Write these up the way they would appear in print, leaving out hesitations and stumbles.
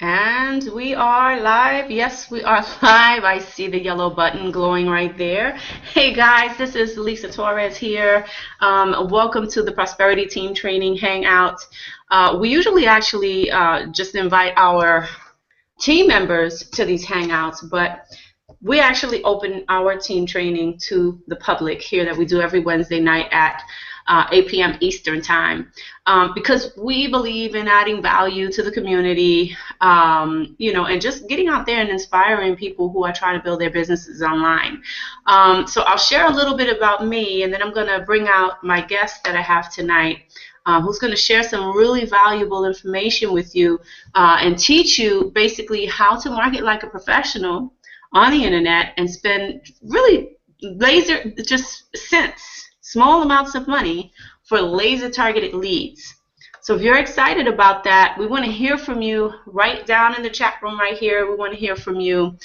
And we are live. Yes, we are live. I see the yellow button glowing right there. Hey guys, this is Lisa Torres here. Welcome to the Prosperity Team Training Hangout. We usually actually just invite our team members to these hangouts, but we actually open our team training to the public here that we do every Wednesday night at 8 p.m. Eastern Time, because we believe in adding value to the community, and just getting out there and inspiring people who are trying to build their businesses online. So I'll share a little bit about me, and then I'm going to bring out my guest that I have tonight, who's going to share some really valuable information with you and teach you basically how to market like a professional on the internet and spend really just cents, small amounts of money for laser targeted leads. So if you're excited about that, we want to hear from you right down in the chat room right here. We want to hear from you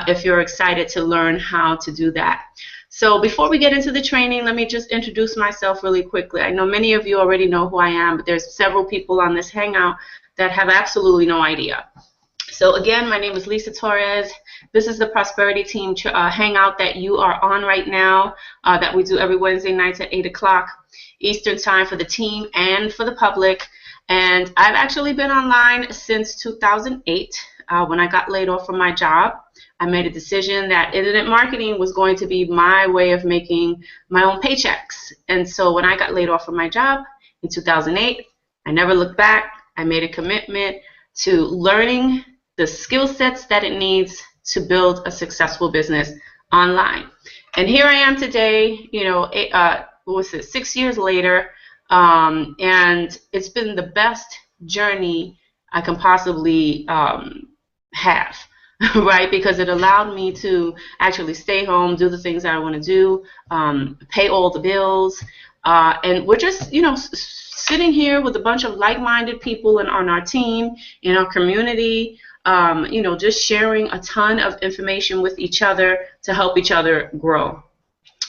if you're excited to learn how to do that. So before we get into the training, let me just introduce myself really quickly. I know many of you already know who I am, but there's several people on this hangout that have absolutely no idea. So again, my name is Lisa Torres. This is the Prosperity Team Hangout that you are on right now, that we do every Wednesday nights at 8 o'clock Eastern Time for the team and for the public. And I've actually been online since 2008. When I got laid off from my job, I made a decision that internet marketing was going to be my way of making my own paychecks. And so when I got laid off from my job in 2008, I never looked back. I made a commitment to learning the skill sets that it needs to build a successful business online. And here I am today, 6 years later, and it's been the best journey I can possibly have, right? Because it allowed me to actually stay home, do the things that I want to do, pay all the bills, and we're just, sitting here with a bunch of like-minded people and on our team, in our community, just sharing a ton of information with each other to help each other grow.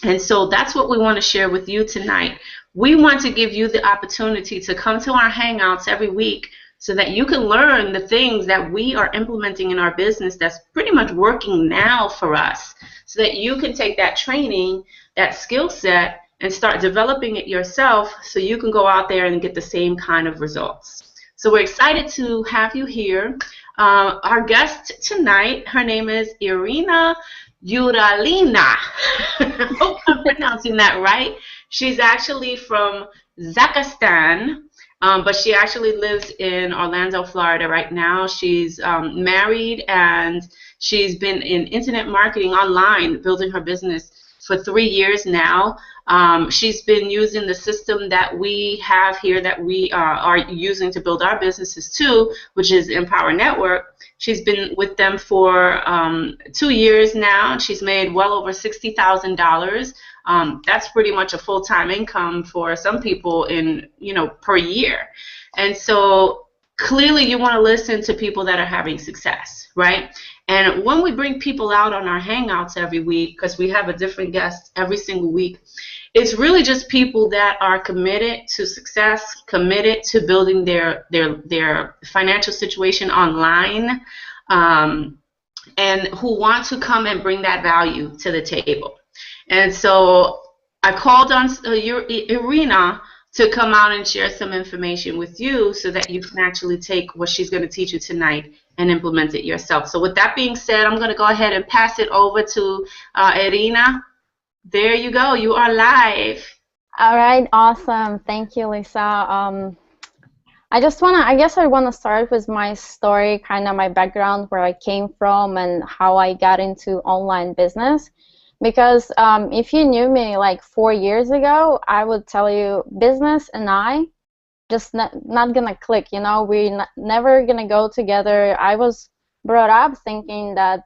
And so that's what we want to share with you tonight. We want to give you the opportunity to come to our hangouts every week so that you can learn the things that we are implementing in our business that's pretty much working now for us, so that you can take that training, that skill set, and start developing it yourself so you can go out there and get the same kind of results. So we're excited to have you here. Our guest tonight, her name is Irina Yarullina. I hope I'm pronouncing that right. She's actually from Zakistan, but she actually lives in Orlando, Florida right now. She's married, and she's been in internet marketing online, building her business for 3 years now. She's been using the system that we have here that we are using to build our businesses too, which is Empower Network. She's been with them for 2 years now. She's made well over $60,000. That's pretty much a full-time income for some people per year. And so clearly you want to listen to people that are having success, right? And when we bring people out on our hangouts every week, because we have a different guest every single week, it's really just people that are committed to success, committed to building their financial situation online, and who want to come and bring that value to the table. And so I called on Irina to come out and share some information with you so that you can actually take what she's going to teach you tonight and implement it yourself. So with that being said, I'm going to go ahead and pass it over to Irina. There you go. You are live. All right. Awesome. Thank you, Lisa. I guess I want to start with my story, kind of my background, where I came from and how I got into online business. Because if you knew me like 4 years ago, I would tell you business and I just not gonna click. We're never gonna go together. I was brought up thinking that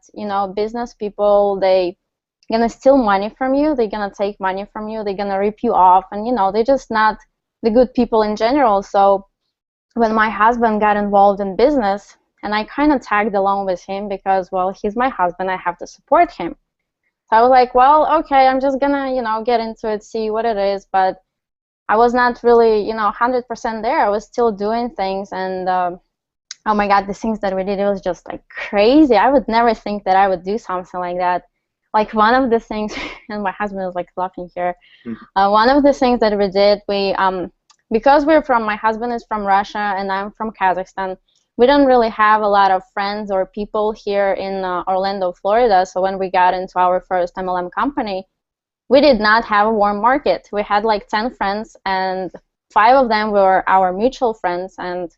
business people, they gonna steal money from you, they're gonna take money from you, they're gonna rip you off, and they're just not the good people in general. So when my husband got involved in business, and I kind of tagged along with him because, well, he's my husband, I have to support him. So I was like, well, okay, I'm just gonna, get into it, see what it is. But I was not really, 100% there. I was still doing things, and oh my God, the things that we did, it was just like crazy. I would never think that I would do something like that. Like one of the things, and my husband is like laughing here. One of the things that we did, because my husband is from Russia and I'm from Kazakhstan, we don't really have a lot of friends or people here in Orlando, Florida. So when we got into our first MLM company, we did not have a warm market. We had like 10 friends, and 5 of them were our mutual friends. And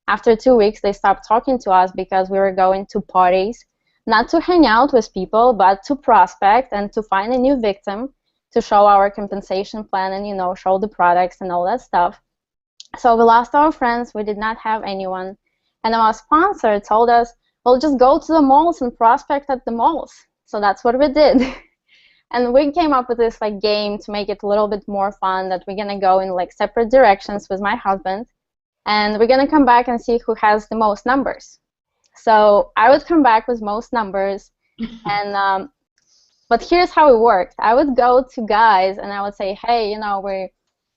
after 2 weeks, they stopped talking to us because we were going to parties, not to hang out with people, but to prospect and to find a new victim, to show our compensation plan and, show the products and all that stuff. So we lost our friends. We did not have anyone. And our sponsor told us, well, just go to the malls and prospect at the malls. So that's what we did. And we came up with this like game to make it a little bit more fun, that we're going to go in like separate directions with my husband. And we're going to come back and see who has the most numbers. So I would come back with most numbers. And but here's how it worked. I would go to guys and I would say, hey,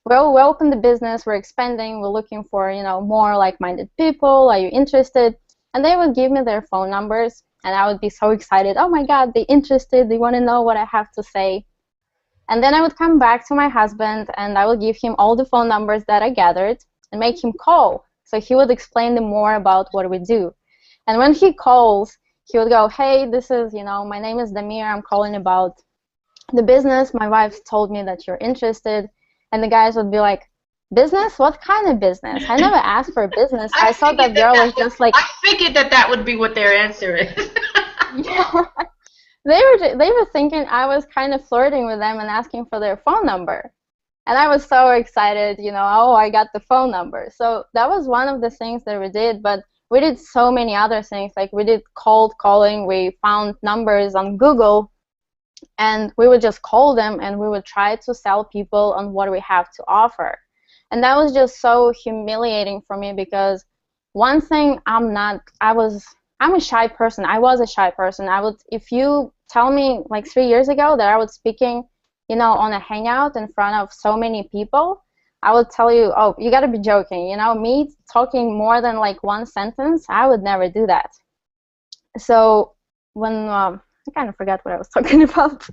we opened the business, we're expanding, we're looking for, more like-minded people. Are you interested? And they would give me their phone numbers, and I would be so excited. Oh my God, they're interested. They want to know what I have to say. And then I would come back to my husband, and I would give him all the phone numbers that I gathered and make him call. So he would explain them more about what we do. And when he calls, he would go, hey, this is, my name is Damir. I'm calling about the business. My wife told me that you're interested. And the guys would be like, business? What kind of business? I never asked for a business. I thought that girl was just like... I figured that would be what their answer is. Yeah. They were thinking I was kind of flirting with them and asking for their phone number. And I was so excited, oh, I got the phone number. So that was one of the things that we did. But we did so many other things. Like we did cold calling. We found numbers on Google. And we would just call them and we would try to sell people on what we have to offer. And that was just so humiliating for me, because one thing, I'm a shy person. I was a shy person. If you tell me like 3 years ago that I was speaking, on a hangout in front of so many people, I would tell you, oh, you gotta be joking. Me talking more than like one sentence, I would never do that. So when I kind of forgot what I was talking about.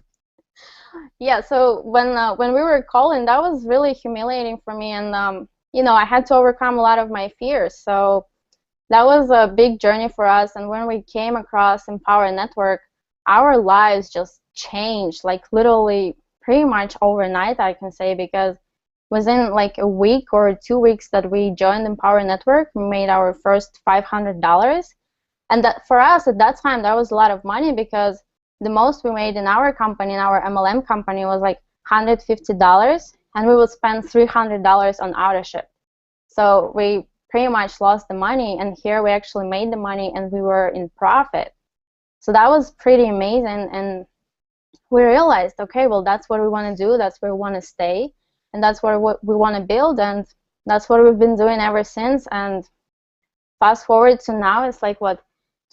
Yeah, so when we were calling, that was really humiliating for me, and I had to overcome a lot of my fears. So that was a big journey for us. And when we came across Empower Network, our lives just changed, like literally pretty much overnight, I can say, because within like a week or 2 weeks that we joined Empower Network, we made our first $500. And that for us at that time, that was a lot of money, because the most we made in our company, in our MLM company, was like $150, and we would spend $300 on auto ship. So we pretty much lost the money, and here we actually made the money and we were in profit. So that was pretty amazing, and we realized, okay, well, that's what we want to do, that's where we want to stay, and that's what we want to build, and that's what we've been doing ever since. And fast forward to now, it's like, what,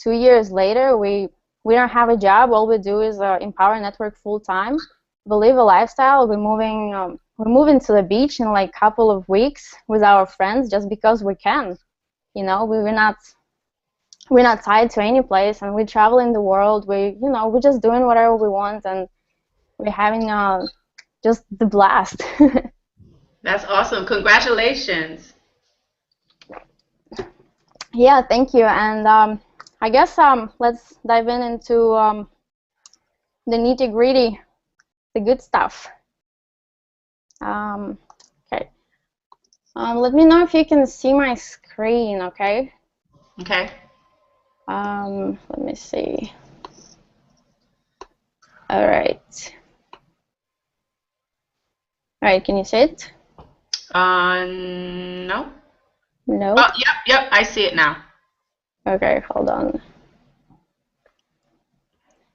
2 years later, we don't have a job. All we do is Empower Network full time. We live a lifestyle. We're moving to the beach in like a couple of weeks with our friends, just because we can. We're not tied to any place, and we travel in the world. We're just doing whatever we want, and we're having just the blast. That's awesome. Congratulations. Yeah, thank you. And I guess let's dive into the nitty-gritty, the good stuff. Okay. Let me know if you can see my screen, okay? Okay. Let me see. All right. All right, can you see it? No. No. Oh, yep, I see it now. Okay, hold on.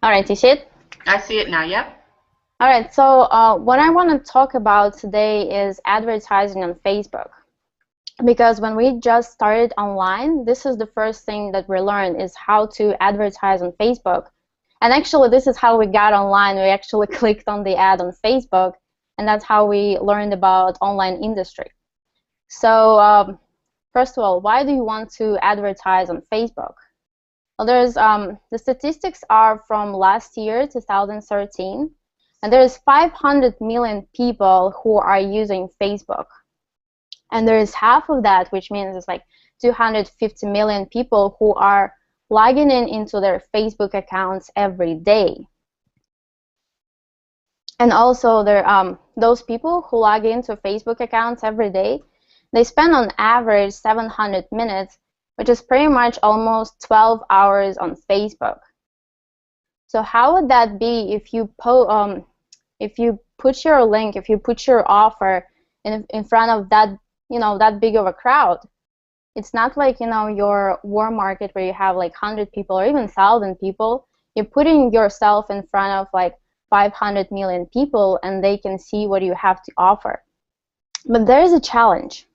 All right, you see it? I see it now, yep. All right, so what I want to talk about today is advertising on Facebook. Because when we just started online, this is the first thing that we learned, is how to advertise on Facebook. And actually, this is how we got online. We actually clicked on the ad on Facebook, and that's how we learned about online industry. So first of all, why do you want to advertise on Facebook? Well, there's the statistics are from last year, 2013, and there's 500 million people who are using Facebook. And there is half of that, which means it's like 250 million people who are logging in into their Facebook accounts every day. And also, those people who log into Facebook accounts every day, they spend on average 700 minutes, which is pretty much almost 12 hours on Facebook. So how would that be if you put your link, if you put your offer in front of that, that big of a crowd? It's not like, your warm market where you have like 100 people or even 1,000 people. You're putting yourself in front of like 500 million people, and they can see what you have to offer. But there is a challenge.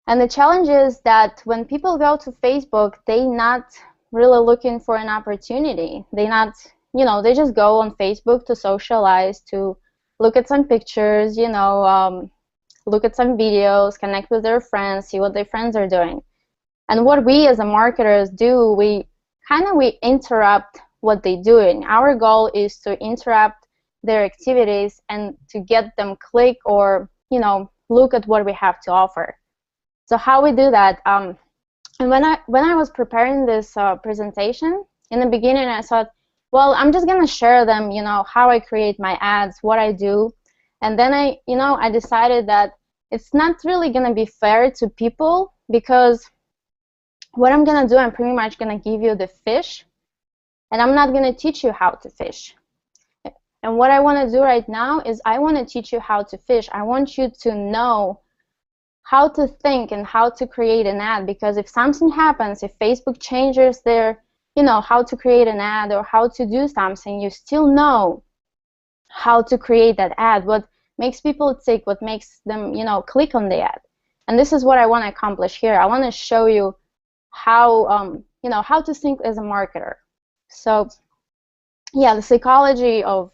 And the challenge is that when people go to Facebook, they're not really looking for an opportunity. They they just go on Facebook to socialize, to look at some pictures, look at some videos, connect with their friends, see what their friends are doing. And what we as a marketers do, we interrupt what they're doing. Our goal is to interrupt their activities and to get them click or, look at what we have to offer. So how we do that, and when I was preparing this presentation, in the beginning I thought, well, I'm just gonna share them, how I create my ads, what I do. And then I decided that it's not really gonna be fair to people, because what I'm gonna do, I'm pretty much gonna give you the fish, and I'm not gonna teach you how to fish. And what I wanna do right now is I wanna teach you how to fish. I want you to know how to think and how to create an ad, because if something happens, if Facebook changes their, how to create an ad or how to do something, you still know how to create that ad, what makes people tick, what makes them, click on the ad. And this is what I want to accomplish here. I want to show you how, how to think as a marketer. So, yeah, the psychology of,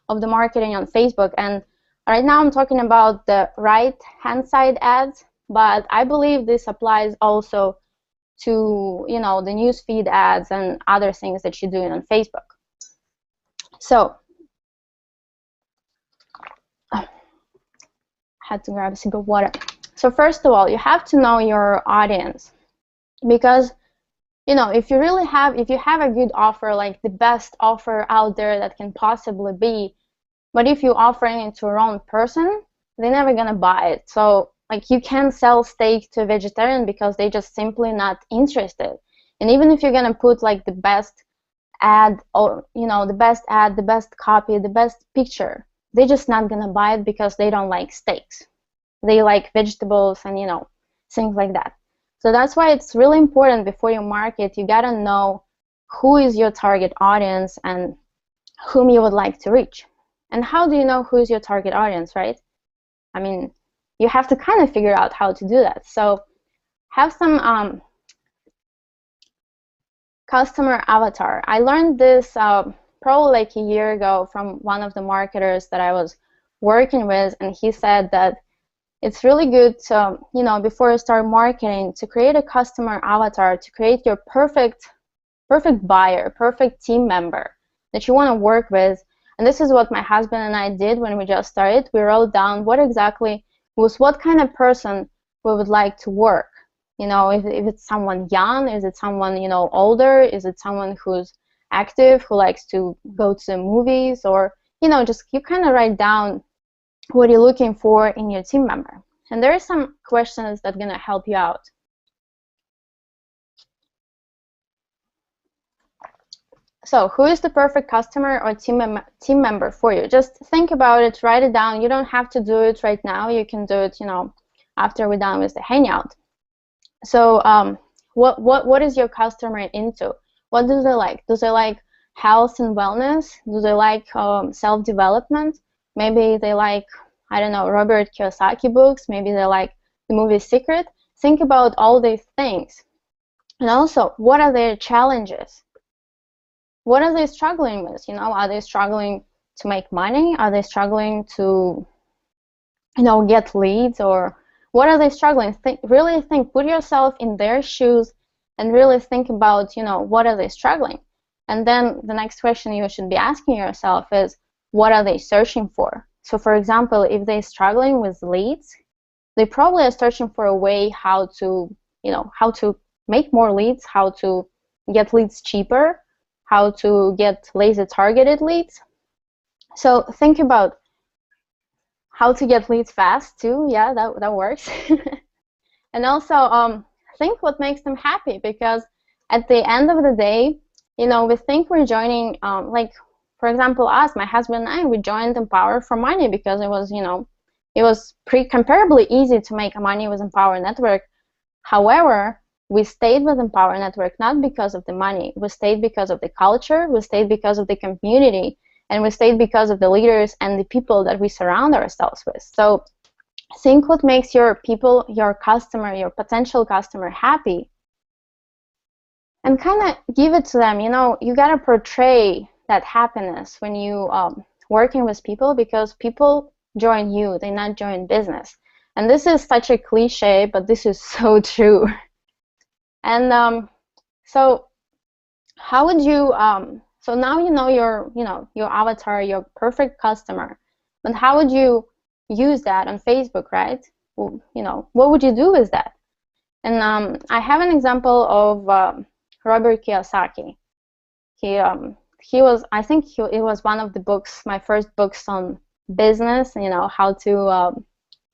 of the marketing on Facebook. And right now I'm talking about the right-hand side ads, but I believe this applies also to, the newsfeed ads and other things that you're doing on Facebook. So, I had to grab a sip of water. So first of all, you have to know your audience, because, if you have a good offer, like the best offer out there that can possibly be, but if you're offering it to a wrong person, they're never gonna buy it. So like, you can't sell steak to a vegetarian because they're just simply not interested. And even if you're gonna put like the best ad, or the best ad, the best copy, the best picture, they're just not gonna buy it because they don't like steaks. They like vegetables and things like that. So that's why it's really important, before you market, you gotta know who is your target audience and whom you would like to reach. And how do you know who's your target audience, right? I mean, you have to kind of figure out how to do that. So have some customer avatar. I learned this probably like a year ago from one of the marketers that I was working with, and he said that it's really good to, before you start marketing, to create a customer avatar, to create your perfect buyer, perfect team member that you want to work with. And this is what my husband and I did when we just started. We wrote down what kind of person we would like to work. If it's someone young, is it someone, older? Is it someone who's active, who likes to go to the movies? Or, just you kind of write down what you're looking for in your team member. And there are some questions that are going to help you out. So who is the perfect customer or team member for you? Just think about it, write it down. You don't have to do it right now. You can do it, after we're done with the hangout. So what is your customer into? What do they like? Do they like health and wellness? Do they like self-development? Maybe they like, I don't know, Robert Kiyosaki books. Maybe they like the movie Secret. Think about all these things. And also, what are their challenges? What are they struggling with? Are they struggling to make money? Are they struggling to, get leads? Or what are they struggling? Really think, put yourself in their shoes and really think about, what are they struggling? And then the next question you should be asking yourself is, what are they searching for? So for example, if they're struggling with leads, they probably are searching for a way how to make more leads, how to get leads cheaper, how to get laser targeted leads. So think about how to get leads fast too. Yeah, that works. And also think what makes them happy, because at the end of the day, we think we're joining, like for example, us, my husband and I, we joined Empower for money because it was, it was comparably easy to make money with Empower Network. However, we stayed with Empower Network not because of the money. We stayed because of the culture, we stayed because of the community, and we stayed because of the leaders and the people that we surround ourselves with. So think what makes your people, your customer, your potential customer happy, and kind of give it to them. You got to portray that happiness when you working with people, because people join you, they not join business. And this is such a cliche, but this is so true. And so how would you so now your your avatar, your perfect customer, but how would you use that on Facebook, right? Well, what would you do with that? And I have an example of Robert Kiyosaki. He was, I think it was one of the books, my first books on business, how to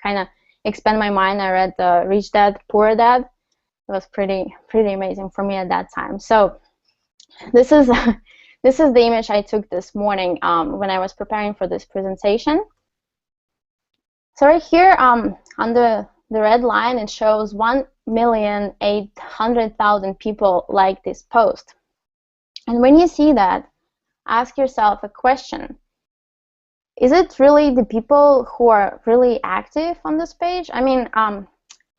kind of expand my mind. I read Rich Dad, Poor Dad. It was pretty amazing for me at that time. So this is this is the image I took this morning when I was preparing for this presentation. So right here on the red line, it shows 1,800,000 people like this post. And when you see that, ask yourself a question. Is it really the people who are really active on this page? I mean,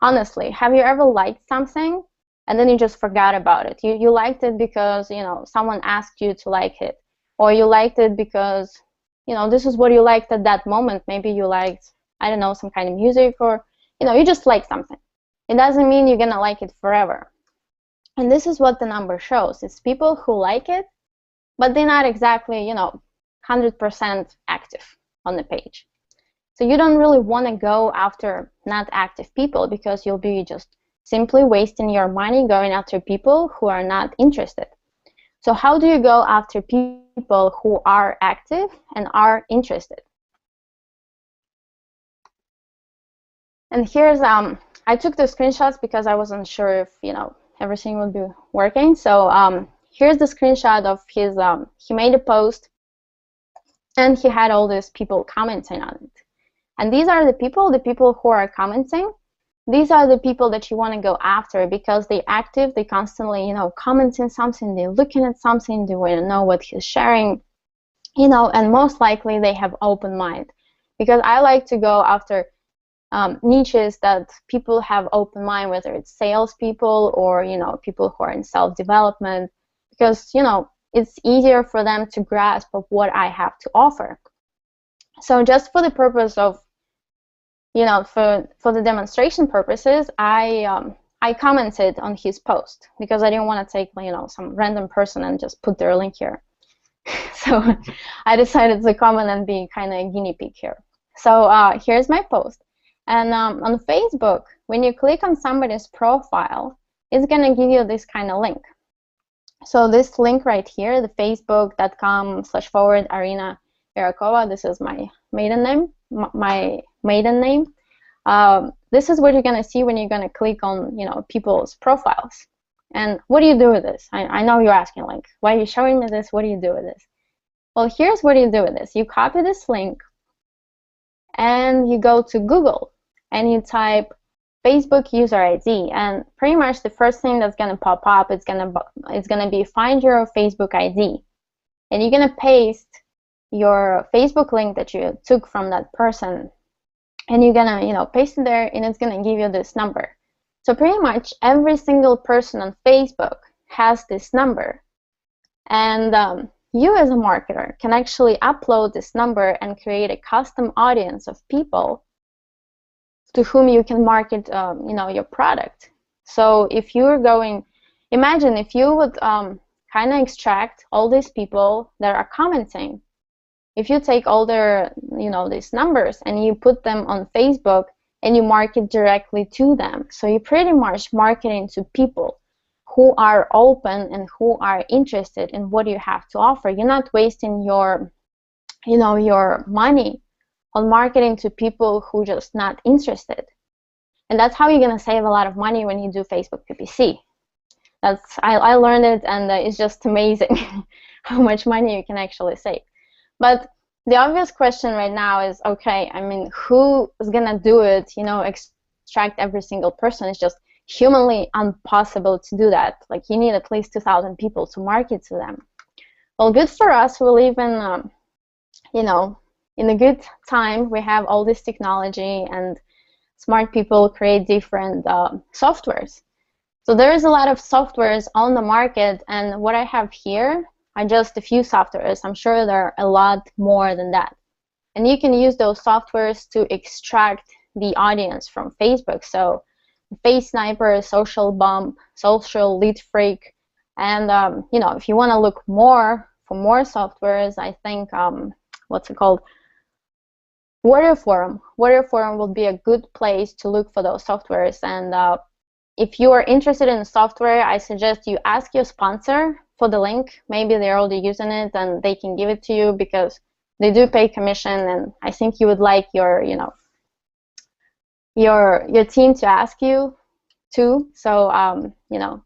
honestly, have you ever liked something and then you just forgot about it? You liked it because, someone asked you to like it, or you liked it because, this is what you liked at that moment. Maybe you liked, I don't know, some kind of music, or, you just like something. It doesn't mean you're gonna like it forever. And this is what the number shows. It's people who like it, but they're not exactly, 100% active on the page. So you don't really want to go after not active people, because you'll be just simply wasting your money going after people who are not interested. So how do you go after people who are active and are interested? And here's I took the screenshots because I wasn't sure if everything would be working. So here's the screenshot of his he made a post and he had all these people commenting on it. And these are the people who are commenting. These are the people that you want to go after, because they're active, they constantly, commenting something, they're looking at something, they want to know what he's sharing, and most likely they have open mind. Because I like to go after niches that people have open mind, whether it's salespeople or, people who are in self-development, because, it's easier for them to grasp of what I have to offer. So just for the purpose of, for the demonstration purposes, I commented on his post, because I didn't want to take, some random person and just put their link here. So I decided to comment and be kind of a guinea pig here. So here's my post. And on Facebook, when you click on somebody's profile, it's going to give you this kind of link. So this link right here, the facebook.com/Irina Yarullina, this is my maiden name. This is what you're going to see when you're going to click on, people's profiles. And what do you do with this? I know you're asking, like, why are you showing me this? What do you do with this? Well, here's what you do with this. You copy this link and you go to Google and you type Facebook user ID, and pretty much the first thing that's going to pop up, it's going to be find your Facebook ID, and you're going to paste your Facebook link that you took from that person, and you're going to paste it there, and it's going to give you this number. So pretty much every single person on Facebook has this number, and you as a marketer can actually upload this number and create a custom audience of people to whom you can market, your product. So if you're going, imagine if you would kind of extract all these people that are commenting. If you take all their, these numbers and you put them on Facebook and you market directly to them, so you're pretty much marketing to people who are open and who are interested in what you have to offer. You're not wasting your, your money on marketing to people who just not interested. And that's how you're going to save a lot of money when you do Facebook PPC. I learned it, and it's just amazing how much money you can actually save. But the obvious question right now is, okay, I mean, who is going to do it, extract every single person? It's just humanly impossible to do that. Like, you need at least 2,000 people to market to them. Well, good for us. We live in, in a good time. We have all this technology, and smart people create different softwares. So there is a lot of softwares on the market, and what I have here are just a few softwares. I'm sure there are a lot more than that. And you can use those softwares to extract the audience from Facebook. So Face Sniper, Social Bump, Social Lead Freak, and if you want to look more for more softwares, I think what's it called? Warrior Forum. Warrior Forum will be a good place to look for those softwares. And if you are interested in the software, I suggest you ask your sponsor for the link. Maybe they're already using it and they can give it to you, because they do pay commission, and I think you would like your team to ask you too. So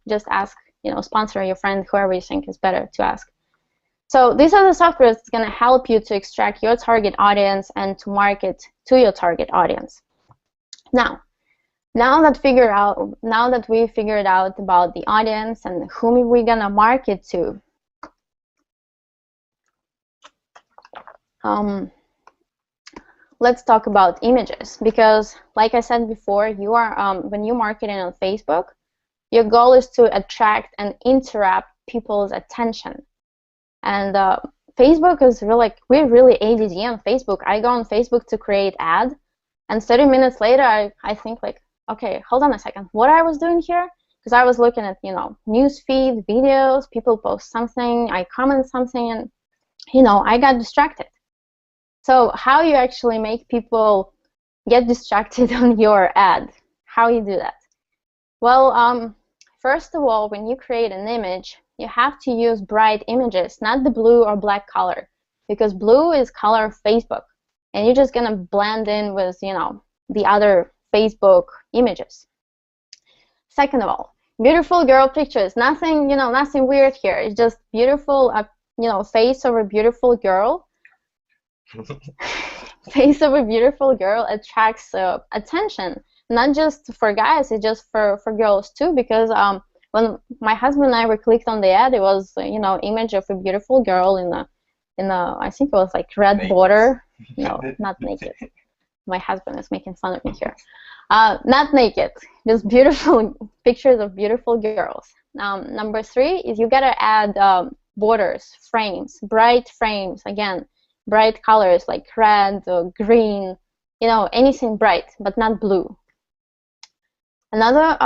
just ask, sponsor your friend, whoever you think is better to ask. So these are the softwares that's going to help you to extract your target audience and to market to your target audience. Now that we figured out about the audience and whom we're gonna market to, let's talk about images, because like I said before, you are when you're marketing on Facebook, your goal is to attract and interrupt people's attention. And Facebook is really, we're really ADD on Facebook. I go on Facebook to create ad, and 30 minutes later I think like, okay, hold on a second, what I was doing here? Because I was looking at, news feed, videos, people post something, I comment something, and, I got distracted. So how you actually make people get distracted on your ad? How you do that? Well, first of all, when you create an image, you have to use bright images, not the blue or black color, because blue is color of Facebook, and you're just gonna blend in with, the other Facebook images. Second of all, beautiful girl pictures. Nothing, nothing weird here. It's just beautiful, face of a beautiful girl. Face of a beautiful girl attracts attention, not just for guys. It's just for girls too. Because when my husband and I clicked on the ad, it was image of a beautiful girl in a I think it was like red naked border. No, not naked. My husband is making fun of me here. Not naked, just beautiful pictures of beautiful girls. Number 3 is you gotta add borders, frames, bright frames. Again, bright colors like red or green, anything bright, but not blue. Another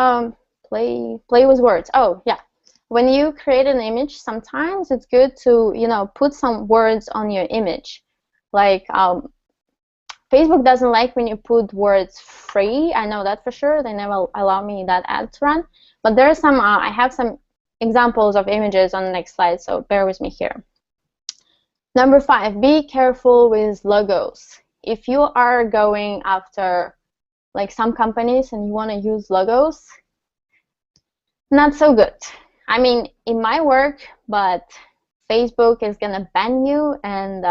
play with words. Oh yeah, when you create an image, sometimes it's good to put some words on your image, like Facebook doesn't like when you put words free. I know that for sure. They never allow me that ad to run. But there are some, I have some examples of images on the next slide, so bear with me here. Number 5, be careful with logos. If you are going after like some companies and you want to use logos, not so good. I mean, it might work, but Facebook is going to ban you, and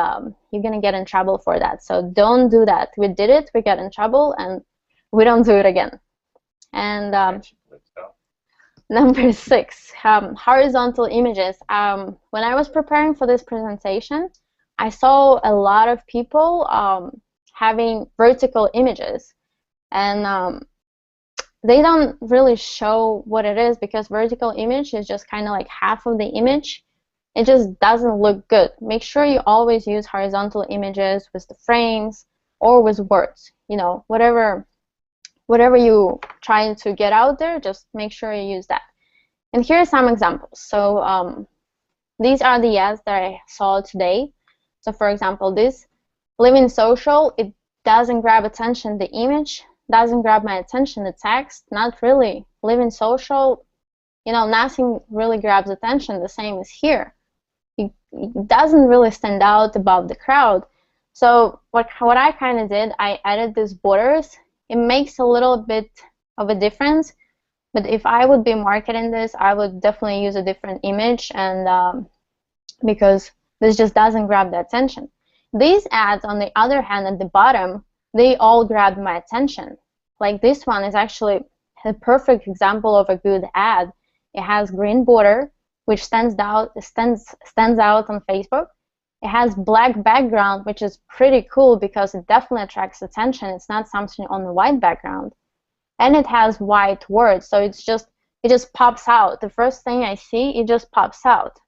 you're going to get in trouble for that. So don't do that. We did it, we got in trouble, and we don't do it again. And number 6, horizontal images. When I was preparing for this presentation, I saw a lot of people having vertical images, and they don't really show what it is, because vertical image is just kind of like half of the image. It just doesn't look good. Make sure you always use horizontal images with the frames or with words, whatever whatever you trying to get out there, just make sure you use that. And here are some examples. So these are the ads that I saw today. So for example, this living social, it doesn't grab attention. The image doesn't grab my attention. The text, not really. Living social, nothing really grabs attention. The same as here. It doesn't really stand out above the crowd. So what I kind of did, I added these borders. It makes a little bit of a difference, but if I would be marketing this, I would definitely use a different image, and because this just doesn't grab the attention. These ads, on the other hand, at the bottom, they all grabbed my attention. Like this one is actually a perfect example of a good ad. It has green border, which stands out on Facebook. It has black background, which is pretty cool because it definitely attracts attention. It's not something on the white background. And it has white words, so it just pops out. The first thing I see, it just pops out.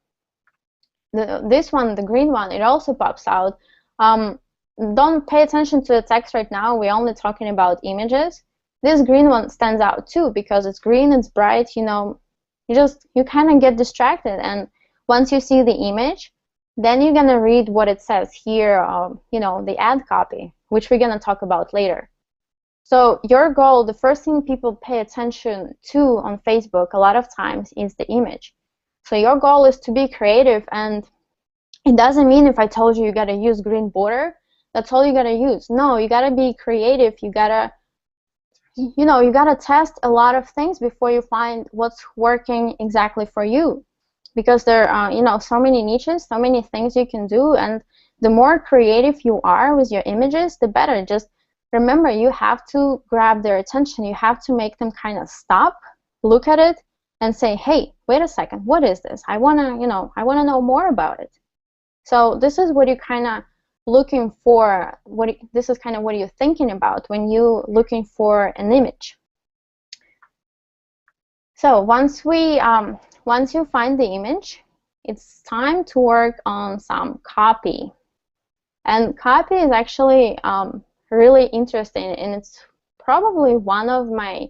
This one, the green one, it also pops out. Don't pay attention to the text right now. We're only talking about images. This green one stands out too because it's green, it's bright, you kind of get distracted. And once you see the image, then you're going to read what it says here, the ad copy, which we're going to talk about later. So your goal, the first thing people pay attention to on Facebook a lot of times is the image. So your goal is to be creative, and it doesn't mean if I told you got to use green border, that's all you got to use. No, you got to be creative. You got to test a lot of things before you find what's working exactly for you. Because there are, so many niches, so many things you can do, and the more creative you are with your images, the better. Just remember, you have to grab their attention. You have to make them kind of stop, look at it, and say, hey, wait a second, what is this? I wanna know more about it. So this is what you're kind of looking for. This is kind of what you're thinking about when you're looking for an image. So once you find the image, it's time to work on some copy. And copy is actually really interesting, and it's probably one of my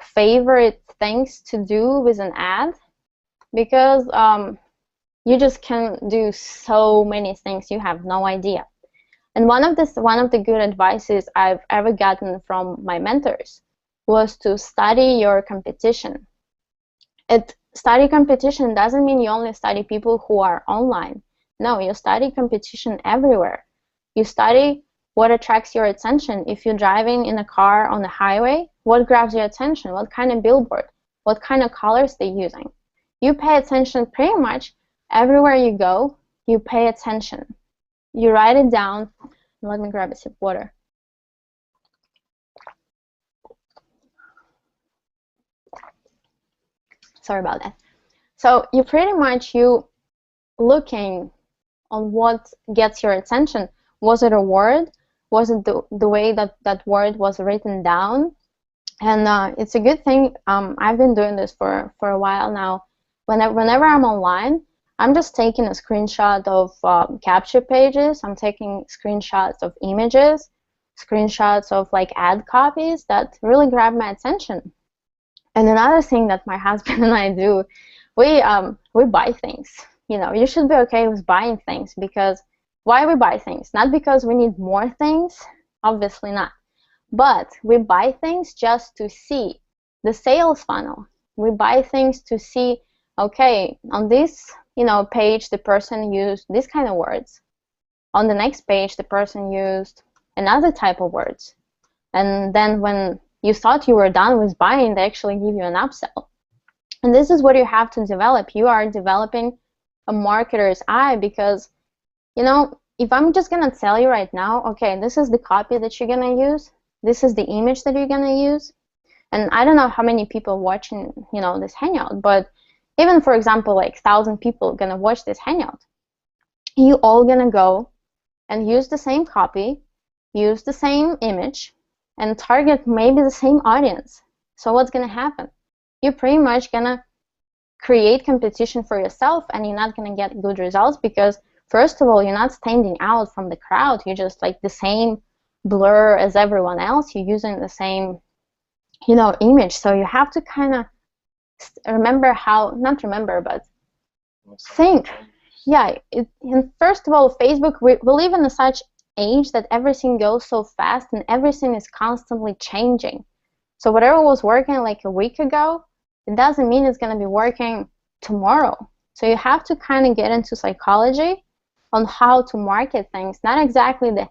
favorite things to do with an ad, because you just can do so many things you have no idea. And one of the good advices I've ever gotten from my mentors was to study your competition. Study competition doesn't mean you only study people who are online. No, you study competition everywhere. You study what attracts your attention. If you're driving in a car on the highway, what grabs your attention? What kind of billboard? What kind of colors they're using? You pay attention pretty much everywhere you go. You pay attention. You write it down. Let me grab a sip of water. Sorry about that. So you pretty much looking on what gets your attention. Was it a word? Was it the way that word was written down? And it's a good thing. I've been doing this for a while now. Whenever I'm online, I'm just taking a screenshot of capture pages. I'm taking screenshots of images, screenshots of like ad copies that really grab my attention. And another thing that my husband and I do, we buy things. You should be okay with buying things, because why we buy things? Not because we need more things, obviously not. But we buy things just to see the sales funnel. We buy things to see, okay, on this page the person used this kind of words. On the next page the person used another type of words. And then when you thought you were done with buying, they actually give you an upsell. And this is what you have to develop. You are developing a marketer's eye, because if I'm just gonna tell you right now, okay, this is the copy that you're gonna use, this is the image that you're gonna use, and I don't know how many people watching this hangout, but even for example like 1,000 people gonna watch this hangout, you all gonna go and use the same copy, use the same image, and target maybe the same audience. So what's gonna happen? You're pretty much gonna create competition for yourself, and you're not gonna get good results, because first of all, you're not standing out from the crowd. You're just like the same blur as everyone else. You're using the same image. So you have to kind of remember how, not remember, but think. Yeah, and first of all, Facebook, we live in a such age that everything goes so fast and everything is constantly changing. So whatever was working like a week ago, it doesn't mean it's going to be working tomorrow. So you have to kind of get into psychology on how to market things, not exactly the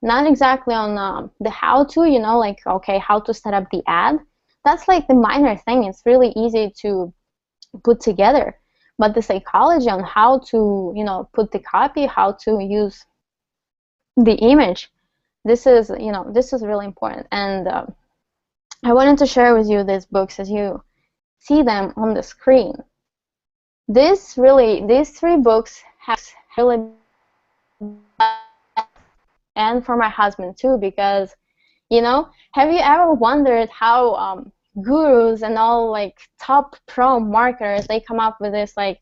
not exactly on the how to, like, okay, how to set up the ad. That's like the minor thing. It's really easy to put together. But the psychology on how to, put the copy, how to use the image, this is really important. And I wanted to share with you these books as you see them on the screen. These three books have really, and for my husband too, because have you ever wondered how gurus and all like top pro marketers, they come up with this, like,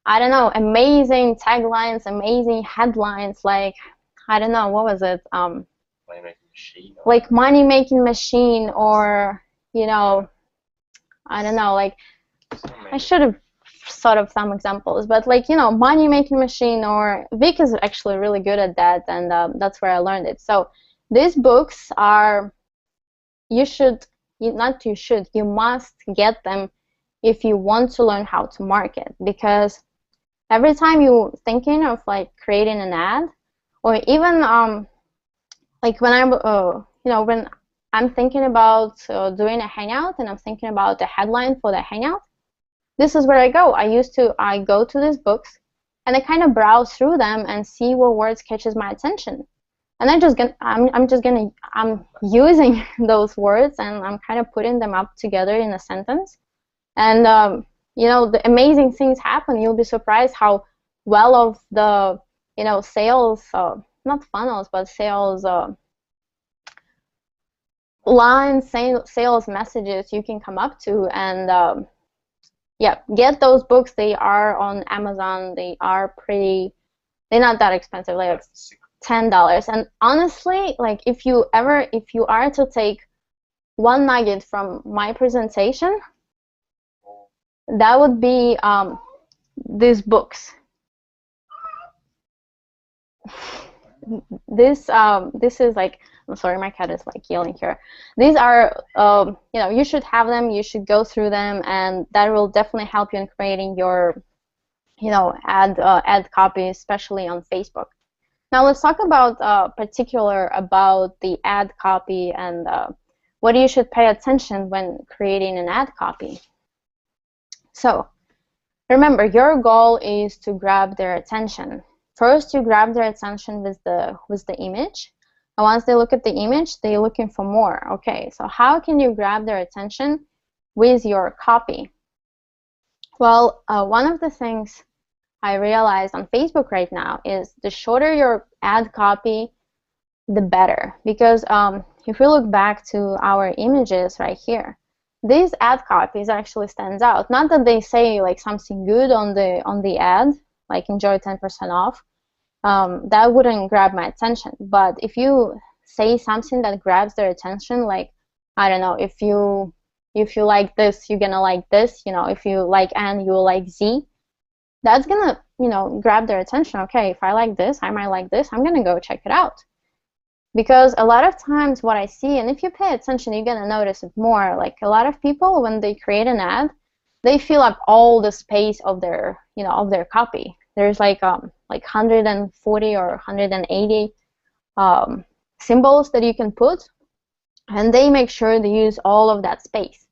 I don't know, amazing taglines, amazing headlines, like, I don't know, what was it? Like money making machine, or I don't know, like, I should have thought of some examples, but like, money making machine, or Vic is actually really good at that, and that's where I learned it. So these books are, you should, not you should, you must get them if you want to learn how to market, because every time you thinking of like creating an ad, or even like when when I'm thinking about doing a hangout, and I'm thinking about the headline for the hangout, this is where I go. I go to these books, and I kind of browse through them and see what words catches my attention. And I'm using those words, and I'm kind of putting them up together in a sentence. And the amazing things happen. You'll be surprised how well of the sales, not funnels, but sales lines, sales messages you can come up to. And yeah, get those books. They are on Amazon. They're not that expensive, like $10. And honestly, like, if you are to take one nugget from my presentation, that would be these books. This is like, I'm sorry, my cat is like yelling here. These are you should have them, you should go through them, and that will definitely help you in creating your ad copy, especially on Facebook. Now let's talk about particular about the ad copy, and what you should pay attention when creating an ad copy. So remember, your goal is to grab their attention. First, you grab their attention with the image. And once they look at the image, they're looking for more. Okay, so how can you grab their attention with your copy? Well, one of the things I realized on Facebook right now is the shorter your ad copy, the better. Because if we look back to our images right here, these ad copies actually stands out. Not that they say like something good on the ad, like enjoy 10% off. That wouldn't grab my attention. But if you say something that grabs their attention, like, I don't know, if you like this, you're gonna like this. If you like N, you will like Z. That's gonna grab their attention. Okay, if I like this, I might like this. I'm gonna go check it out. Because a lot of times what I see, and if you pay attention, you're gonna notice it more. Like, a lot of people, when they create an ad, they fill up all the space of their copy. There's like 140 or 180 symbols that you can put, and they make sure they use all of that space.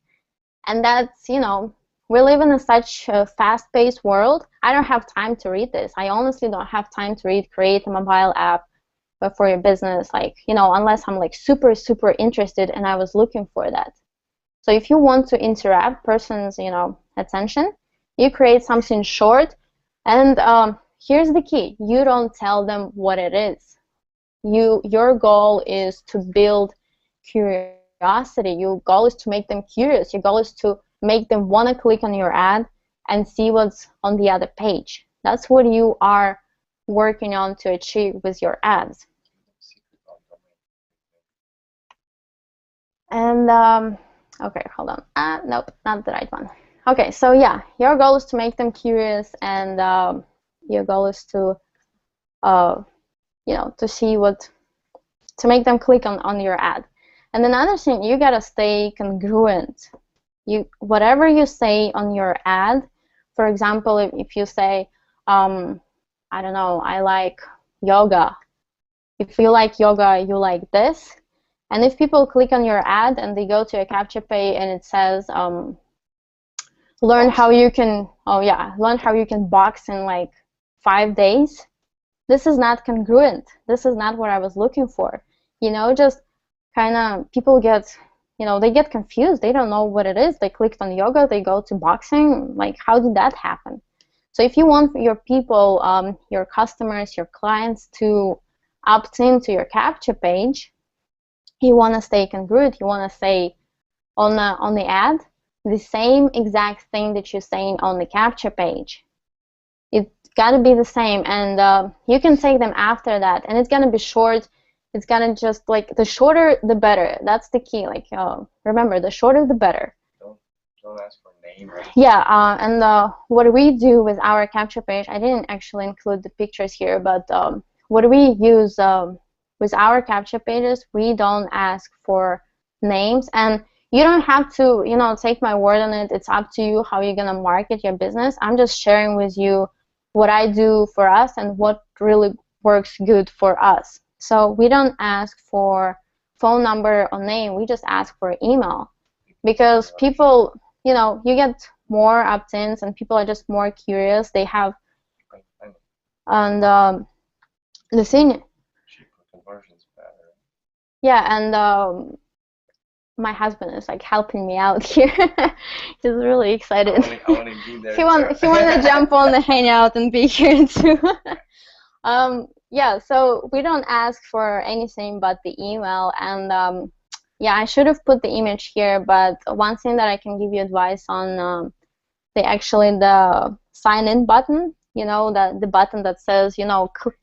And that's, we live in such a fast-paced world. I don't have time to read this. I honestly don't have time to create a mobile app for your business, like, unless I'm like super interested and I was looking for that. So if you want to interrupt person's attention, you create something short. And here's the key: you don't tell them what it is. Your goal is to build curiosity. Your goal is to make them curious. Your goal is to make them want to click on your ad and see what's on the other page. That's what you are working on to achieve with your ads. And okay, hold on. Nope, not the right one. Okay, so yeah, your goal is to make them curious, and your goal is to, uh, to see to make them click on your ad. And another thing, you gotta stay congruent. Whatever you say on your ad, for example, if you say, I don't know, I like yoga. If you like yoga, you like this. And if people click on your ad and they go to a captcha pay and it says, learn how you can, oh yeah, learn how you can box in like 5 days. This is not congruent. This is not what I was looking for. Just kind of people get, they get confused. They don't know what it is. They clicked on yoga, they go to boxing. Like, how did that happen? So if you want your people, your customers, your clients to opt into your captcha page, you want to stay congruent. You want to say on the ad the same exact thing that you're saying on the captcha page. It's got to be the same, and you can take them after that, and it's gonna be short. It's gonna just like the shorter the better. That's the key. Like remember, the shorter the better. Don't ask for a name, right? Yeah, and what we do with our capture page, I didn't actually include the pictures here, but what we use with our capture pages, we don't ask for names, and you don't have to, take my word on it. It's up to you how you're gonna market your business. I'm just sharing with you what I do for us and what really works good for us. So we don't ask for phone number or name. We just ask for email, because people, you get more opt-ins and people are just more curious. They have, and the thing, yeah, and my husband is like helping me out here. He's really excited. I want to be there. He want to jump on the hangout and be here too. Yeah, so we don't ask for anything but the email, and yeah, I should have put the image here, but one thing that I can give you advice on, the sign in button, the button that says,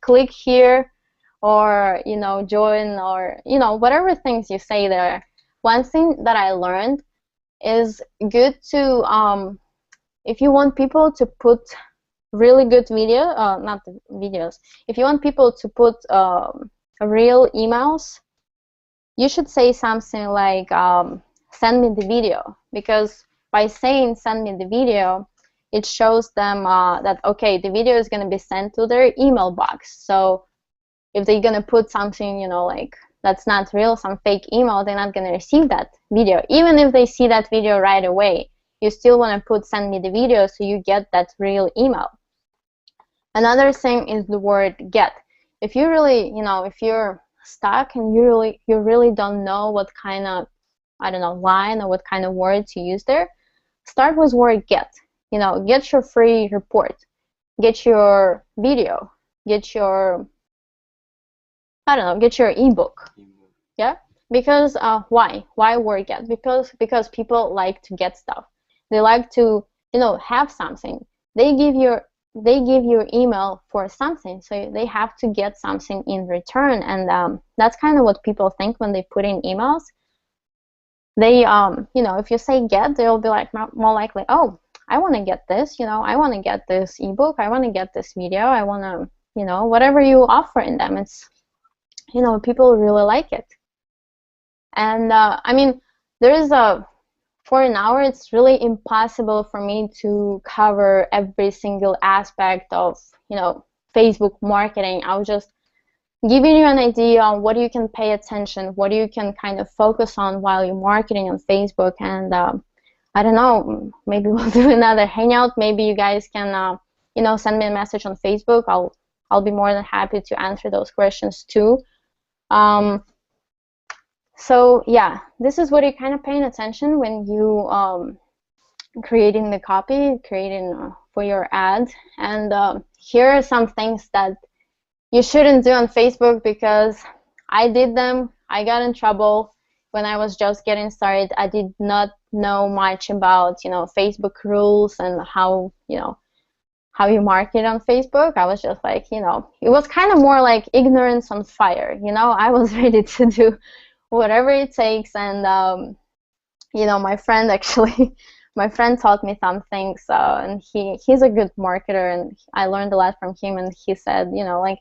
click here, or join, or whatever things you say there. One thing that I learned is good to, if you want people to put really good not the videos, if you want people to put real emails, you should say something like, send me the video, because by saying send me the video, it shows them that, okay, the video is going to be sent to their email box. So if they're going to put something, like that's not real, some fake email, they're not going to receive that video. Even if they see that video right away, you still want to put send me the video so you get that real email. Another thing is the word get. If you really, if you're stuck and you really don't know what kind of, I don't know, line or what kind of word to use there, start with word get. Get your free report, get your video, get your, I don't know, get your ebook. Yeah, because why word get? Because people like to get stuff. They like to, have something. They give you email for something, so they have to get something in return, and that's kind of what people think when they put in emails. They, if you say get, they'll be like more likely, oh, I want to get this, I want to get this ebook, I want to get this video, I want to, whatever you offer in them, it's, people really like it. And I mean, there is for an hour, it's really impossible for me to cover every single aspect of, Facebook marketing. I was just giving you an idea on what you can pay attention, what you can kind of focus on while you're marketing on Facebook. And I don't know, maybe we'll do another hangout. Maybe you guys can, send me a message on Facebook. I'll be more than happy to answer those questions too. So yeah, this is what you're kind of paying attention when you creating the copy, creating for your ad. And here are some things that you shouldn't do on Facebook, because I did them. I got in trouble when I was just getting started. I did not know much about, Facebook rules and how you market on Facebook. I was just like, it was kind of more like ignorance on fire. I was ready to do whatever it takes. And my friend actually, my friend taught me some things, and he's a good marketer, and I learned a lot from him. And he said, like,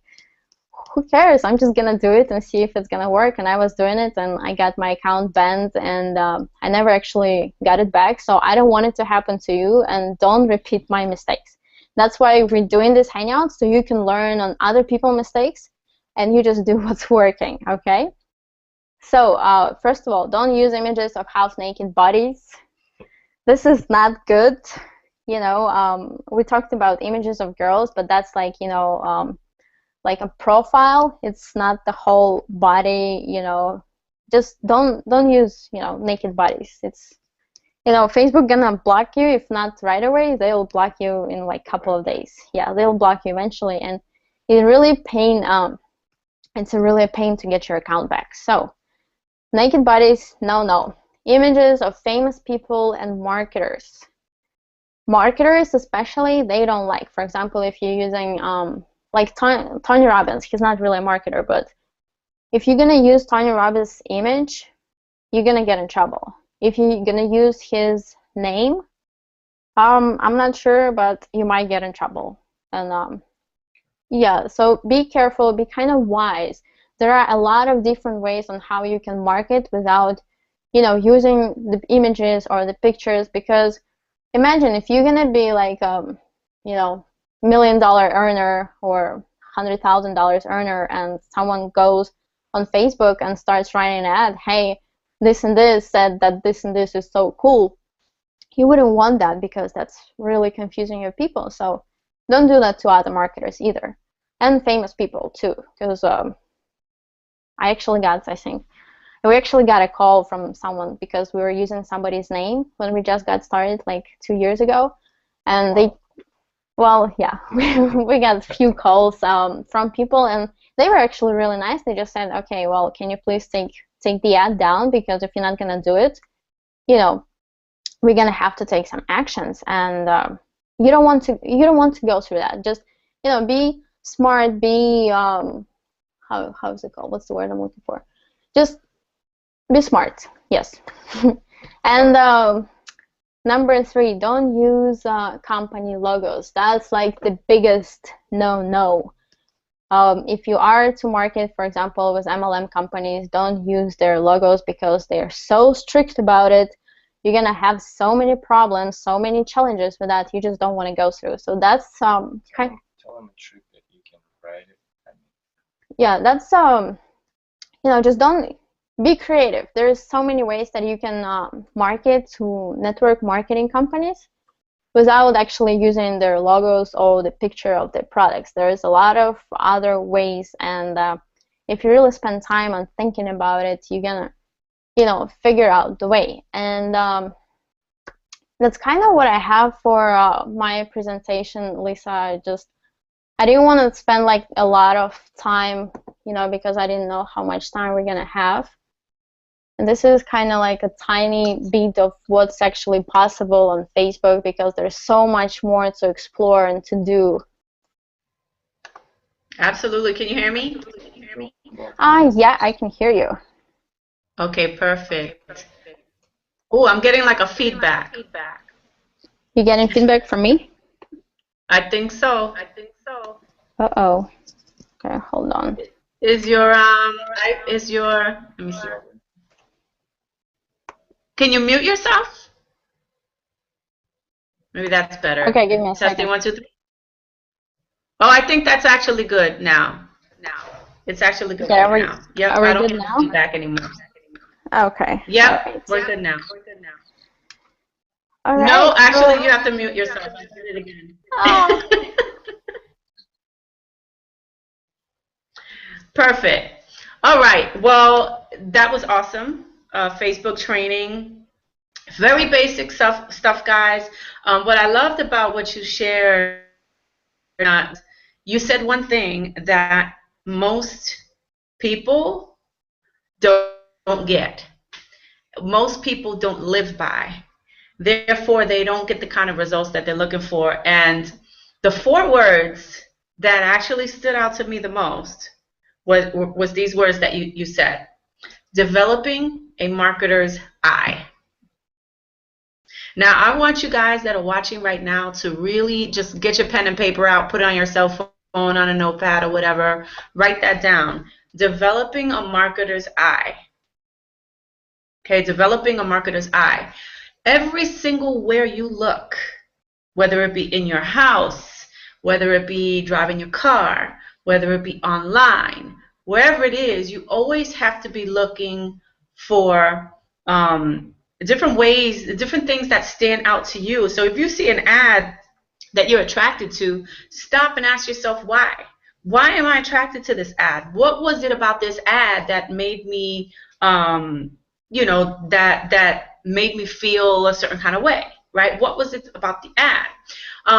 who cares? I'm just gonna do it and see if it's gonna work. And I was doing it, and I got my account banned, and I never actually got it back. So I don't want it to happen to you, and don't repeat my mistakes. That's why we're doing this hangout, so you can learn on other people's mistakes, and you just do what's working, okay? So first of all, don't use images of half-naked bodies. This is not good. We talked about images of girls, but that's like, like a profile. It's not the whole body, just don't use, naked bodies. It's, Facebook gonna block you. If not right away, they'll block you in like a couple of days. Yeah, they'll block you eventually, and it's really a pain to get your account back. So naked bodies, no. Images of famous people and marketers. Marketers especially, they don't like. For example, if you're using like Tony Robbins, he's not really a marketer, but if you're gonna use Tony Robbins' image, you're gonna get in trouble. If you're gonna use his name, I'm not sure, but you might get in trouble. And yeah, so be careful, be kind of wise. There are a lot of different ways on how you can market without, using the images or the pictures. Because imagine if you're gonna be like, $1 million earner or $100,000 earner, and someone goes on Facebook and starts writing an ad, hey, this and this said that this and this is so cool. You wouldn't want that, because that's really confusing your people. So don't do that to other marketers either, and famous people too, because we actually got a call from someone because we were using somebody's name when we just got started like 2 years ago, and we got a few calls from people, and they were actually really nice. They just said, okay, well, can you please take the ad down, because if you're not gonna do it, we're gonna have to take some actions, and you don't want to go through that. Just be smart, be how is it called? What's the word I'm looking for? Just be smart. Yes. And number 3, don't use company logos. That's like the biggest no. If you are to market, for example, with MLM companies, don't use their logos, because they are so strict about it. You're gonna have so many problems, so many challenges with that. You just don't want to go through. So that's kind of, tell them a trick that you can write it. Yeah, that's just don't be creative. There's so many ways that you can market to network marketing companies without actually using their logos or the picture of their products. There's a lot of other ways, and if you really spend time on thinking about it, you're gonna figure out the way. And that's kind of what I have for my presentation, Lisa. I didn't want to spend like a lot of time, because I didn't know how much time we're gonna have. And this is kind of like a tiny bit of what's actually possible on Facebook, because there's so much more to explore and to do. Absolutely. Can you hear me? Yeah, I can hear you. Okay, perfect. Oh, I'm getting like a feedback. You getting feedback from me? I think so. Uh-oh. Okay, hold on. Let me see. Can you mute yourself? Maybe that's better. Okay, give me a Testing second. 1, 2, 3. Oh, I think that's actually good now. It's actually good now. Yep, are we I don't good get now? feedback anymore. Okay. Yep, All right. we're good now. All right, No, actually, you have to mute yourself. I did it again. Oh. Perfect. All right. Well, that was awesome. Facebook training. Very basic stuff, guys. What I loved about what you shared, you said one thing that most people don't get. Most people don't live by. Therefore, they don't get the kind of results that they're looking for. And the 4 words that actually stood out to me the most was these words that you said. Developing a marketer's eye. Now, I want you guys that are watching right now to really just get your pen and paper out, put it on your cell phone, on a notepad or whatever, write that down. Developing a marketer's eye. Okay, developing a marketer's eye. Every single where you look, whether it be in your house, whether it be driving your car, whether it be online, wherever it is, you always have to be looking for different ways, different things that stand out to you. So if you see an ad that you're attracted to, stop and ask yourself why. Why am I attracted to this ad? What was it about this ad that made me, that made me feel a certain kind of way, right? What was it about the ad?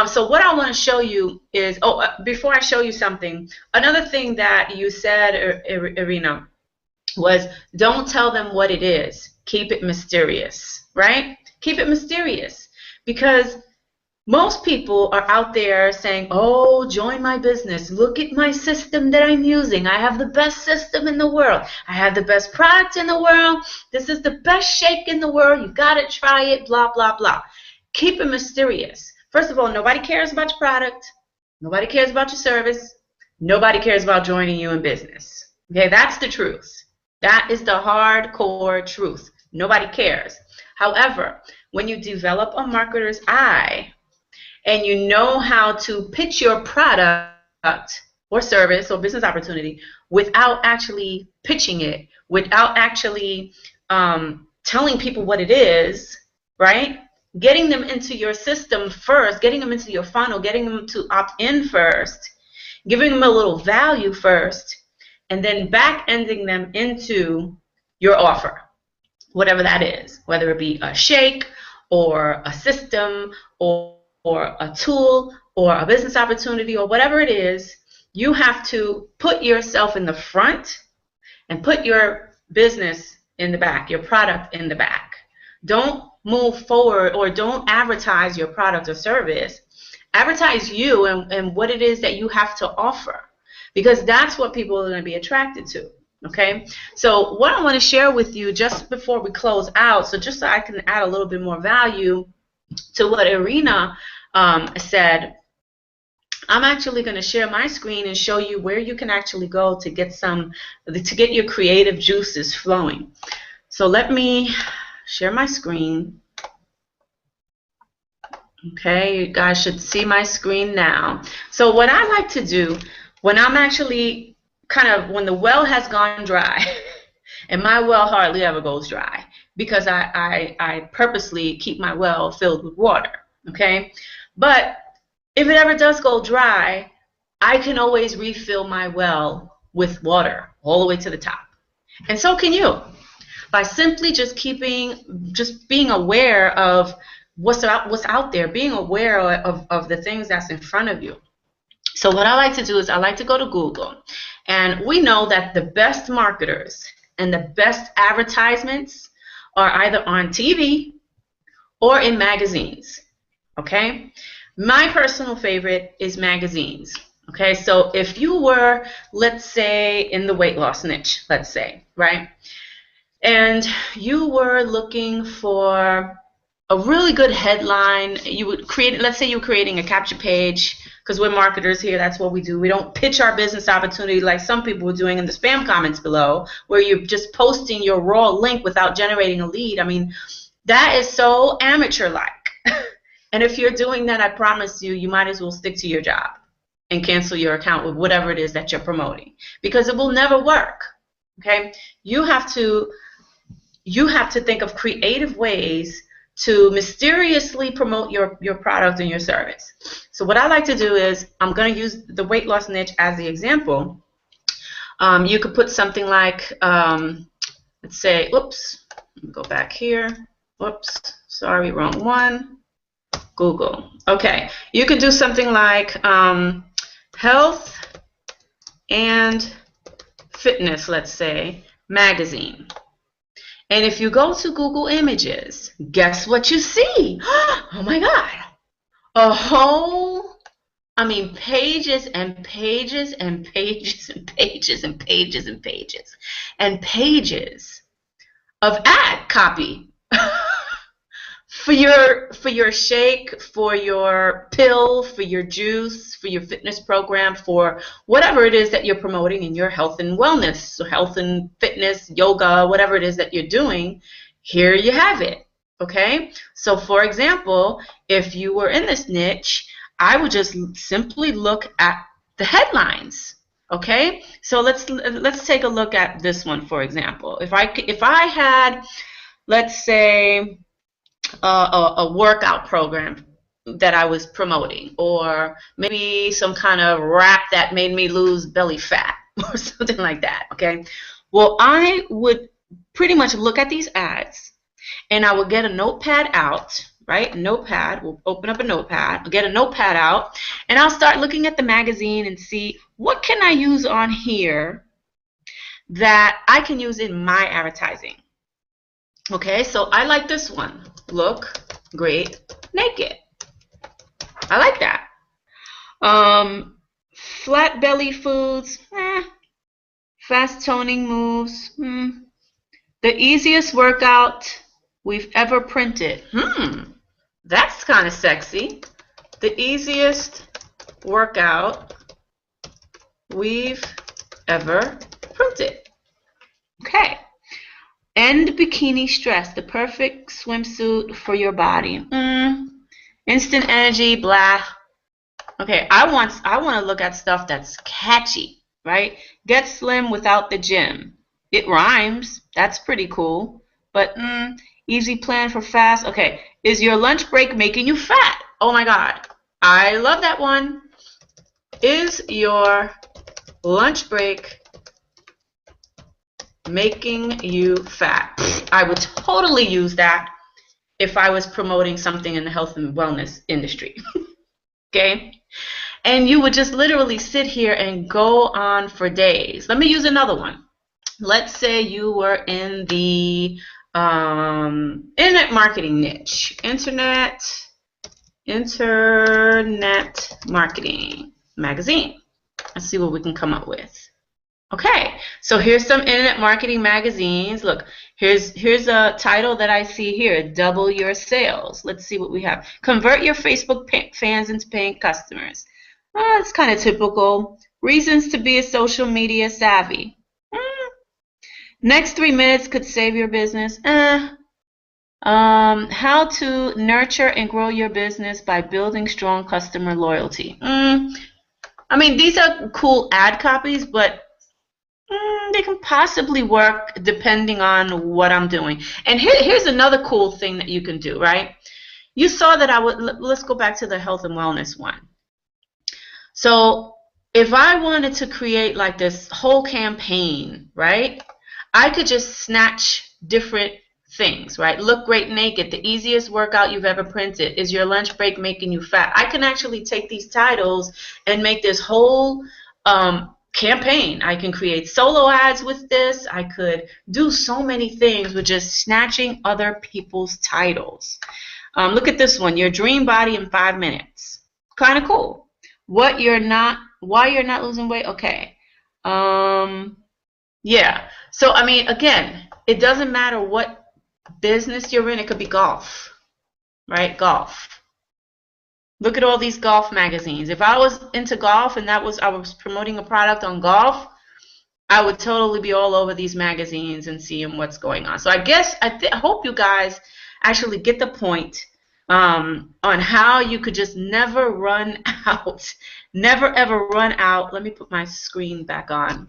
So what I want to show you is, before I show you something, another thing that you said, Irina, was don't tell them what it is. Keep it mysterious, right? Keep it mysterious, because most people are out there saying, oh, join my business. Look at my system that I'm using. I have the best system in the world. I have the best product in the world. This is the best shake in the world. You got to try it, blah, blah, blah. Keep it mysterious. First of all, nobody cares about your product. Nobody cares about your service. Nobody cares about joining you in business. Okay, that's the truth. That is the hardcore truth. Nobody cares. However, when you develop a marketer's eye and you know how to pitch your product or service or business opportunity without actually pitching it, without actually telling people what it is, right? Getting them into your system first, getting them into your funnel, getting them to opt in first, giving them a little value first, and then back-ending them into your offer, whatever that is, whether it be a shake or a system or a tool or a business opportunity or whatever it is. You have to put yourself in the front and put your business in the back, your product in the back. Don't move forward or don't advertise your product or service. Advertise you and what it is that you have to offer, because that's what people are going to be attracted to. Okay, so what I want to share with you just before we close out, so just so I can add a little bit more value to what Irina said, I'm actually going to share my screen and show you where you can actually go to get your creative juices flowing. So let me share my screen. Okay, you guys should see my screen now. So what I like to do when I'm actually when the well has gone dry, and my well hardly ever goes dry because I purposely keep my well filled with water, okay? But if it ever does go dry, I can always refill my well with water all the way to the top. And so can you, by simply just being aware of what's out there, being aware of the things that's in front of you. So what I like to do is I like to go to Google, and we know that the best marketers and the best advertisements are either on TV or in magazines, okay? My personal favorite is magazines, okay? So if you were, let's say, in the weight loss niche, let's say, right? And you were looking for a really good headline, you would create, let's say you're creating a capture page, because we're marketers here, that's what we do. We don't pitch our business opportunity like some people are doing in the spam comments below, where you're just posting your raw link without generating a lead. I mean, that is so amateur-like. And if you're doing that, I promise you, you might as well stick to your job and cancel your account with whatever it is that you're promoting, because it will never work, okay? You have to think of creative ways to mysteriously promote your product and your service. So what I like to do is, I'm going to use the weight loss niche as the example. You could put something like, let's say, oops, let me go back here. Whoops, sorry, wrong one. Google. Okay, you could do something like health and fitness, let's say, magazine. And if you go to Google Images, guess what you see? Oh my God. A whole, pages and pages and pages and pages and pages and pages and pages of ad copy for your shake, for your pill, for your juice, for your fitness program, for whatever it is that you're promoting in your health and wellness, so health and fitness, yoga, whatever it is that you're doing. Here you have it. Okay, so for example, if you were in this niche, I would just simply look at the headlines. Okay, so let's take a look at this one, for example. If I had, let's say, a workout program that I was promoting, or maybe some kind of wrap that made me lose belly fat or something like that. Okay, well, I would pretty much look at these ads, and I would get a notepad out, right? Notepad, we'll open up a notepad, I'll get a notepad out, and I'll start looking at the magazine and see what can I use on here that I can use in my advertising. Okay, so I like this one. Look great naked. I like that. Flat belly foods, fast toning moves, the easiest workout we've ever printed. That's kind of sexy. The easiest workout we've ever printed. Okay. End bikini stress, the perfect swimsuit for your body. Instant energy, blah. Okay, I want to look at stuff that's catchy, right? Get slim without the gym. It rhymes. That's pretty cool. But easy plan for fast. Okay, is your lunch break making you fat? Oh my God, I love that one. Is your lunch break making you fat? I would totally use that if I was promoting something in the health and wellness industry. Okay, and you would just literally sit here and go on for days. Let me use another one. Let's say you were in the internet marketing niche. Internet marketing magazine. Let's see what we can come up with. Okay, so here's some internet marketing magazines. Look, here's a title that I see here: Double Your Sales. Let's see what we have. Convert your Facebook fans into paying customers. Oh, it's kind of typical. Reasons to be a social media savvy. Next 3 minutes could save your business. How to nurture and grow your business by building strong customer loyalty. I mean, these are cool ad copies, but they can possibly work depending on what I'm doing. And here's another cool thing that you can do, right? You saw that let's go back to the health and wellness one. So if I wanted to create like this whole campaign, right, I could just snatch different things, right? Look great naked, the easiest workout you've ever printed, is your lunch break making you fat? I can actually take these titles and make this whole campaign. I can create solo ads with this. I could do so many things with just snatching other people's titles. Look at this one, your dream body in 5 minutes. Kind of cool. Why you're not losing weight? Okay. Yeah. So I mean, again, it doesn't matter what business you're in. It could be golf, right? Golf. Look at all these golf magazines. If I was into golf and I was promoting a product on golf, I would totally be all over these magazines and seeing what's going on. So I guess I hope you guys actually get the point on how you could just never run out. Never ever run out. Let me put my screen back on.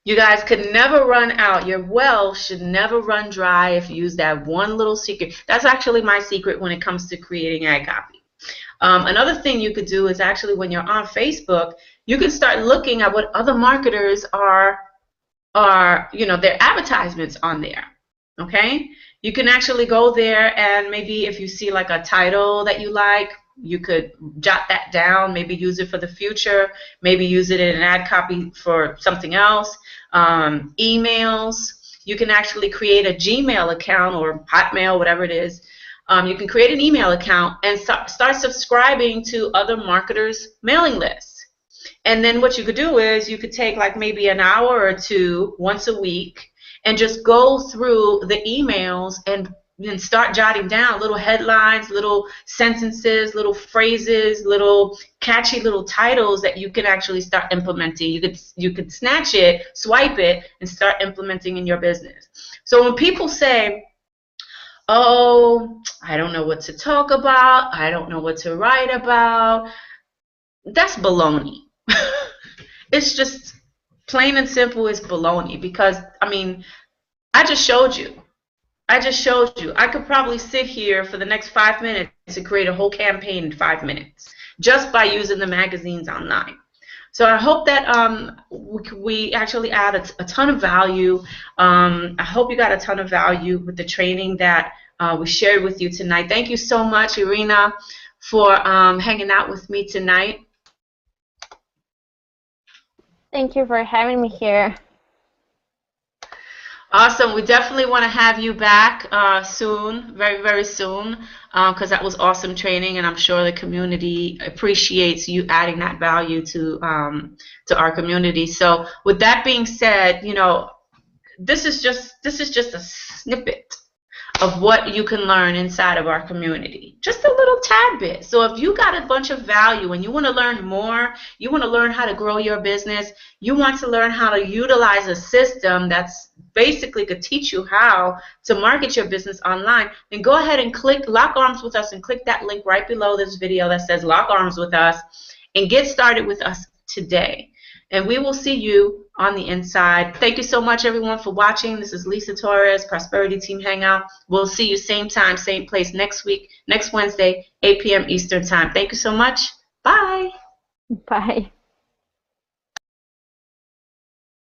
You guys could never run out. Your well should never run dry if you use that one little secret. That's actually my secret when it comes to creating ad copy. Another thing you could do is actually when you're on Facebook, you can start looking at what other marketers are their advertisements on there. Okay? You can actually go there and maybe if you see like a title that you like, you could jot that down, maybe use it for the future, maybe use it in an ad copy for something else. Emails, you can actually create a Gmail account or Hotmail, whatever it is. You can create an email account and start subscribing to other marketers' mailing lists. And then what you could do is you could take like maybe an hour or two once a week and just go through the emails and start jotting down little headlines, little sentences, little phrases, little catchy little titles that you can actually start implementing. You could snatch it, swipe it, and start implementing in your business. So when people say, oh, I don't know what to talk about, I don't know what to write about, that's baloney. It's just plain and simple, it's baloney, because I mean, I just showed you. I could probably sit here for the next 5 minutes and create a whole campaign in 5 minutes just by using the magazines online. So I hope that we actually add a ton of value. I hope you got a ton of value with the training that we shared with you tonight. Thank you so much, Irina, for hanging out with me tonight. Thank you for having me here. Awesome. We definitely want to have you back soon, very, very soon, because that was awesome training, and I'm sure the community appreciates you adding that value to our community. So with that being said, you know, this is just a snippet of what you can learn inside of our community. Just a little tad bit. So if you got a bunch of value and you want to learn more, you want to learn how to grow your business, you want to learn how to utilize a system that's basically could teach you how to market your business online, then go ahead and click Lock Arms with Us and click that link right below this video that says Lock Arms with Us and get started with us today. And we will see you on the inside. Thank you so much, everyone, for watching. This is Lisa Torres, Prosperity Team Hangout. We'll see you same time, same place next week, next Wednesday, 8 p.m. Eastern Time. Thank you so much. Bye. Bye.